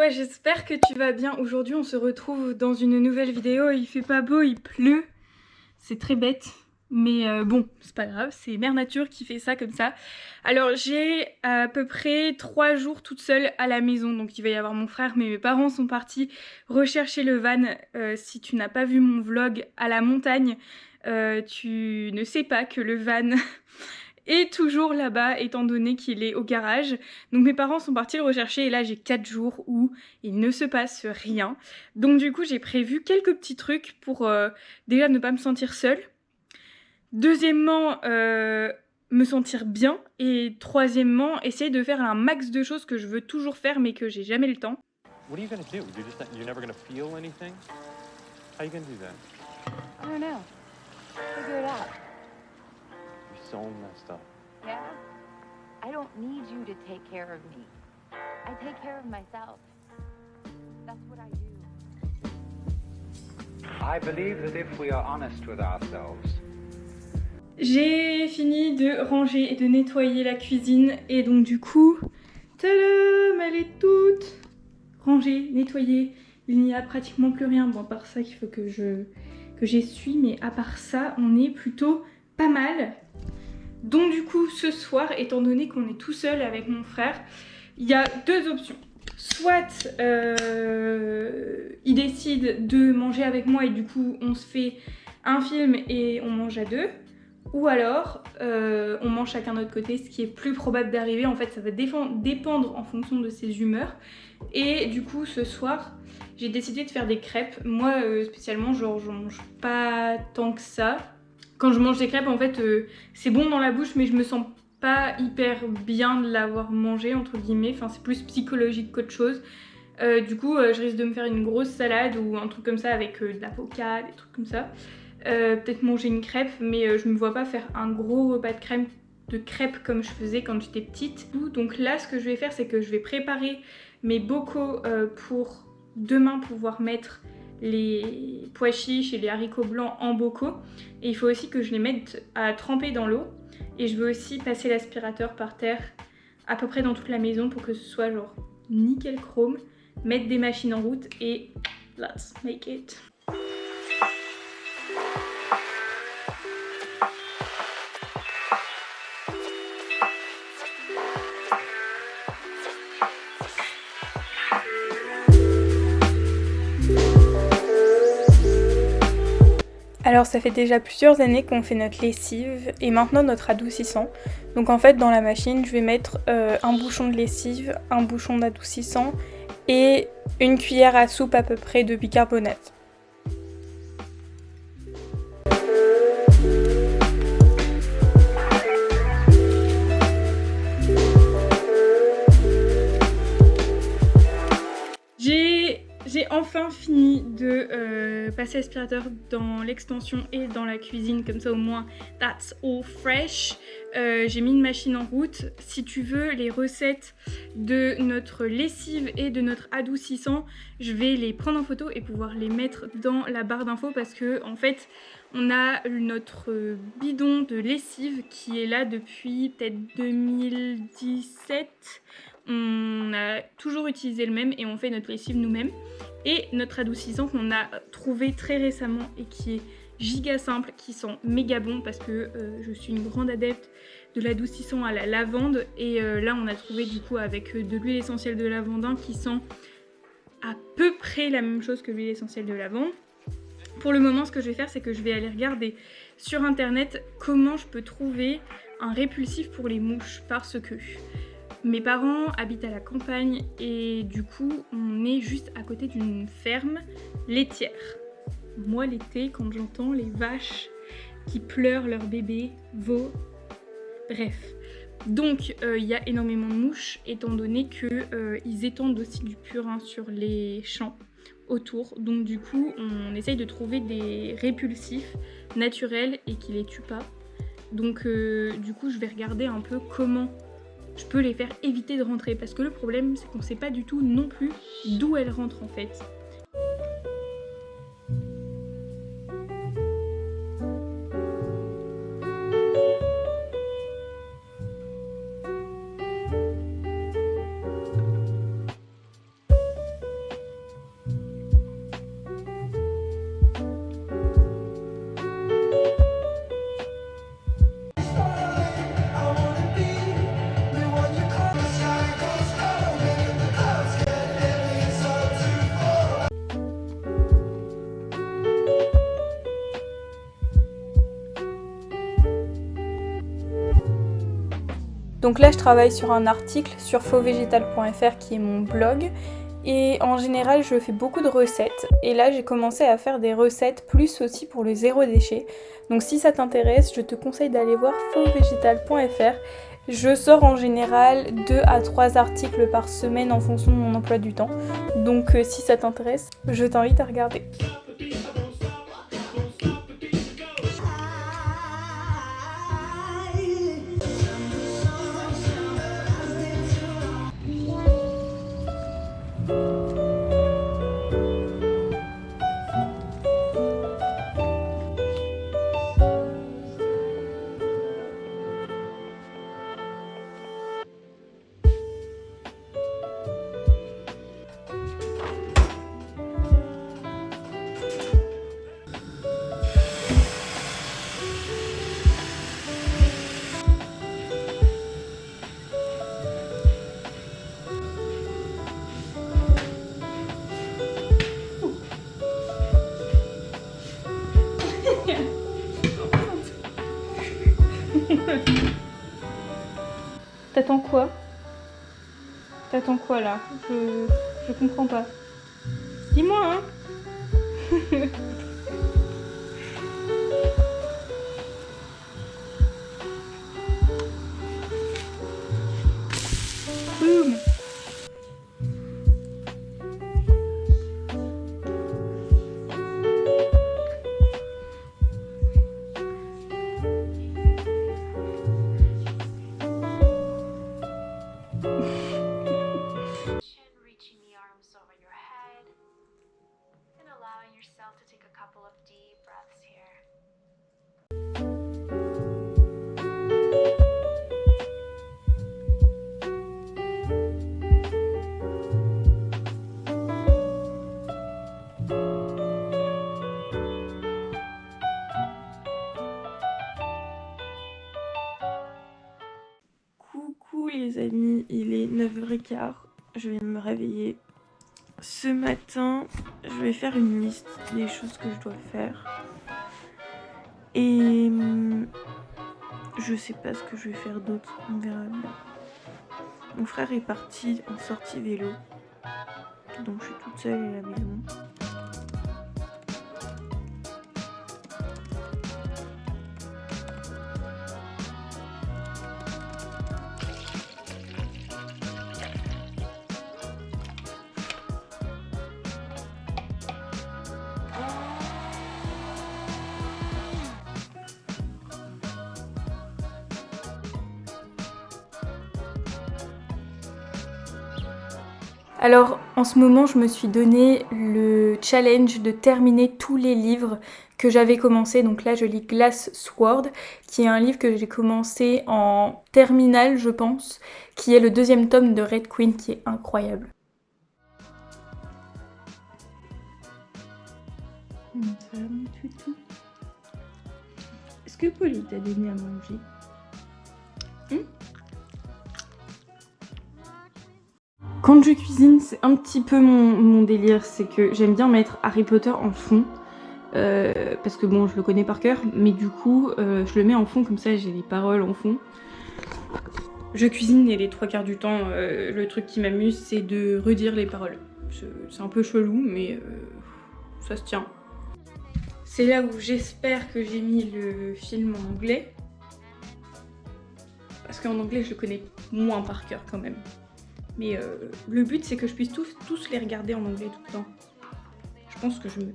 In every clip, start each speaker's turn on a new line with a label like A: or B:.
A: toi, j'espère que tu vas bien. Aujourd'hui on se retrouve dans une nouvelle vidéo, il fait pas beau, il pleut. C'est très bête, mais bon, c'est pas grave, c'est Mère Nature qui fait ça comme ça. Alors j'ai à peu près 3 jours toute seule à la maison, donc il va y avoir mon frère, mais mes parents sont partis rechercher le van. Si tu n'as pas vu mon vlog à la montagne, tu ne sais pas que le van est toujours là-bas étant donné qu'il est au garage. Donc mes parents sont partis le rechercher et là j'ai 4 jours où il ne se passe rien. Donc du coup j'ai prévu quelques petits trucs pour déjà ne pas me sentir seule. Deuxièmement, me sentir bien. Et troisièmement, essayer de faire un max de choses que je veux toujours faire mais que j'ai jamais le temps.
B: What are you gonna do? You're never gonna feel anything? How are you gonna do that?
C: I don't know. Figure it out.
B: You're so messed up.
C: Yeah? I don't need you to take care of me. I take care of myself. That's what I do.
D: I believe that if we are honest with ourselves.
A: J'ai fini de ranger et de nettoyer la cuisine et donc du coup, tadam, elle est toute rangée, nettoyée. Il n'y a pratiquement plus rien. Bon, à part ça qu'il faut que j'essuie, mais à part ça, on est plutôt pas mal. Donc du coup, ce soir, étant donné qu'on est tout seul avec mon frère, il y a deux options. Soit il décide de manger avec moi et du coup, on se fait un film et on mange à deux. Ou alors, on mange chacun de notre côté, ce qui est plus probable d'arriver. En fait, ça va dépendre en fonction de ses humeurs. Et du coup, ce soir, j'ai décidé de faire des crêpes. Moi, spécialement, genre, je mange pas tant que ça. Quand je mange des crêpes, en fait, c'est bon dans la bouche, mais je me sens pas hyper bien de l'avoir mangé, entre guillemets. Enfin, c'est plus psychologique qu'autre chose. Du coup, je risque de me faire une grosse salade ou un truc comme ça avec de l'avocat, des trucs comme ça. Peut-être manger une crêpe, mais je me vois pas faire un gros repas de crêpes comme je faisais quand j'étais petite. Donc là, ce que je vais faire, c'est que je vais préparer mes bocaux pour demain pouvoir mettre les pois chiches et les haricots blancs en bocaux. Et il faut aussi que je les mette à tremper dans l'eau. Et je veux aussi passer l'aspirateur par terre à peu près dans toute la maison pour que ce soit genre nickel chrome. Mettre des machines en route et let's make it. Alors ça fait déjà plusieurs années qu'on fait notre lessive et maintenant notre adoucissant. Donc en fait dans la machine je vais mettre un bouchon de lessive, un bouchon d'adoucissant et une cuillère à soupe à peu près de bicarbonate. J'ai enfin fini de passer l'aspirateur dans l'extension et dans la cuisine, comme ça au moins that's all fresh. J'ai mis une machine en route. Si tu veux les recettes de notre lessive et de notre adoucissant, je vais les prendre en photo et pouvoir les mettre dans la barre d'infos parce que en fait on a notre bidon de lessive qui est là depuis peut-être 2017. On a toujours utilisé le même et on fait notre lessive nous-mêmes. Et notre adoucissant qu'on a trouvé très récemment et qui est giga simple, qui sent méga bon parce que je suis une grande adepte de l'adoucissant à la lavande. Et là on a trouvé du coup avec de l'huile essentielle de lavandin qui sent à peu près la même chose que l'huile essentielle de lavande. Pour le moment, ce que je vais faire, c'est que je vais aller regarder sur internet comment je peux trouver un répulsif pour les mouches parce que mes parents habitent à la campagne et du coup on est juste à côté d'une ferme laitière. Moi l'été quand j'entends les vaches qui pleurent leur bébé, veaux, bref. Donc il y a énormément de mouches étant donné qu'ils étendent aussi du purin sur les champs autour. Donc du coup on essaye de trouver des répulsifs naturels et qui les tuent pas. Donc du coup je vais regarder un peu comment je peux les faire éviter de rentrer parce que le problème c'est qu'on sait pas du tout non plus d'où elles rentrent en fait. Donc là je travaille sur un article sur fauvvegetal.fr qui est mon blog. Et en général, je fais beaucoup de recettes. Et là, j'ai commencé à faire des recettes plus aussi pour le zéro déchet. Donc si ça t'intéresse, je te conseille d'aller voir fauvvegetal.fr. Je sors en général 2 à 3 articles par semaine en fonction de mon emploi du temps. Donc si ça t'intéresse, je t'invite à regarder. T'attends quoi? T'attends quoi là? Je comprends pas. Dis-moi hein. Boum.
E: Reaching the arms over your head and allowing yourself to take a couple of deep breaths here.
A: Coucou les amis, il est 9h15, je viens de me réveiller. Ce matin, je vais faire une liste des choses que je dois faire. Et je sais pas ce que je vais faire d'autre, on verra bien. Mon frère est parti en sortie vélo, donc je suis toute seule à la maison. Alors en ce moment je me suis donné le challenge de terminer tous les livres que j'avais commencé. Donc là je lis Glass Sword, qui est un livre que j'ai commencé en terminale je pense, qui est le 2e tome de Red Queen, qui est incroyable. Ça va mon toutou? Est-ce que Polly t'a donné à manger? Quand je cuisine, c'est un petit peu mon délire, c'est que j'aime bien mettre Harry Potter en fond, parce que bon, je le connais par cœur, mais du coup, je le mets en fond, comme ça j'ai les paroles en fond. Je cuisine et les 3/4 du temps, le truc qui m'amuse, c'est de redire les paroles. C'est un peu chelou, mais ça se tient. C'est là où j'espère que j'ai mis le film en anglais, parce qu'en anglais, je le connais moins par cœur quand même. Mais le but c'est que je puisse tous les regarder en anglais tout le temps. Je pense que je vais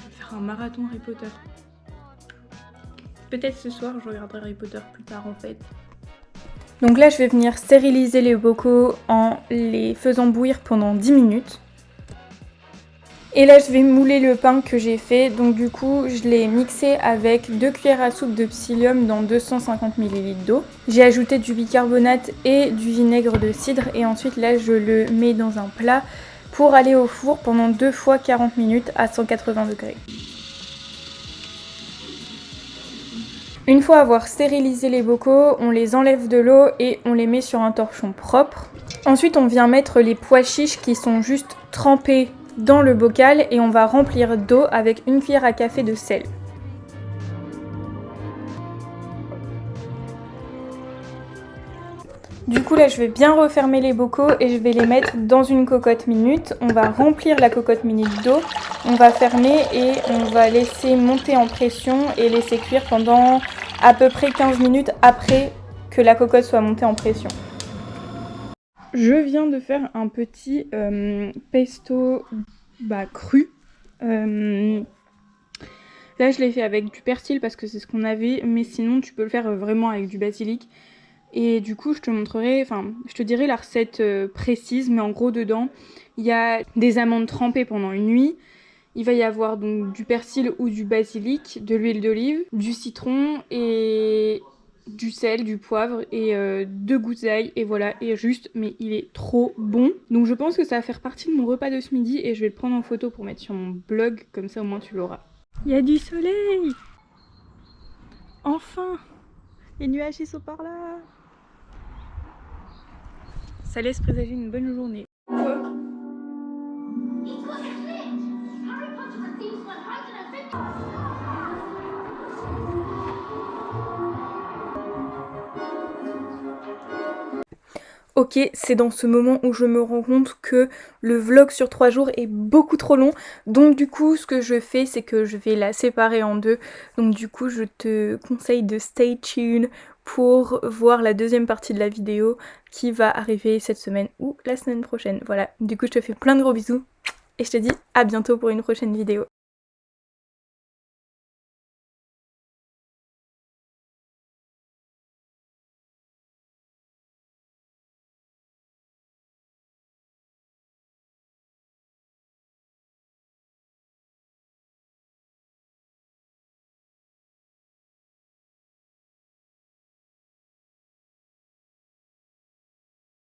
A: faire un marathon Harry Potter. Peut-être ce soir je regarderai Harry Potter plus tard en fait. Donc là je vais venir stériliser les bocaux en les faisant bouillir pendant 10 minutes. Et là je vais mouler le pain que j'ai fait, donc du coup je l'ai mixé avec 2 cuillères à soupe de psyllium dans 250 ml d'eau. J'ai ajouté du bicarbonate et du vinaigre de cidre et ensuite là je le mets dans un plat pour aller au four pendant 2 fois 40 minutes à 180 degrés. Une fois avoir stérilisé les bocaux, on les enlève de l'eau et on les met sur un torchon propre. Ensuite on vient mettre les pois chiches qui sont juste trempés dans le bocal et on va remplir d'eau avec 1 cuillère à café de sel. Du coup là je vais bien refermer les bocaux et je vais les mettre dans une cocotte minute. On va remplir la cocotte minute d'eau, on va fermer et on va laisser monter en pression et laisser cuire pendant à peu près 15 minutes après que la cocotte soit montée en pression. Je viens de faire un petit pesto cru. Là je l'ai fait avec du persil parce que c'est ce qu'on avait, mais sinon tu peux le faire vraiment avec du basilic. Et du coup je te dirai la recette précise, mais en gros dedans il y a des amandes trempées pendant une nuit. Il va y avoir donc du persil ou du basilic, de l'huile d'olive, du citron et du sel, du poivre et 2 gousses d'ail et voilà, et juste, mais il est trop bon. Donc je pense que ça va faire partie de mon repas de ce midi et je vais le prendre en photo pour mettre sur mon blog, comme ça au moins tu l'auras. Il y a du soleil! Enfin! Les nuages ils sont par là! Ça laisse présager une bonne journée. Ok, c'est dans ce moment où je me rends compte que le vlog sur 3 jours est beaucoup trop long. Donc du coup, ce que je fais, c'est que je vais la séparer en deux. Donc du coup, je te conseille de stay tuned pour voir la deuxième partie de la vidéo qui va arriver cette semaine ou la semaine prochaine. Voilà, du coup, je te fais plein de gros bisous et je te dis à bientôt pour une prochaine vidéo.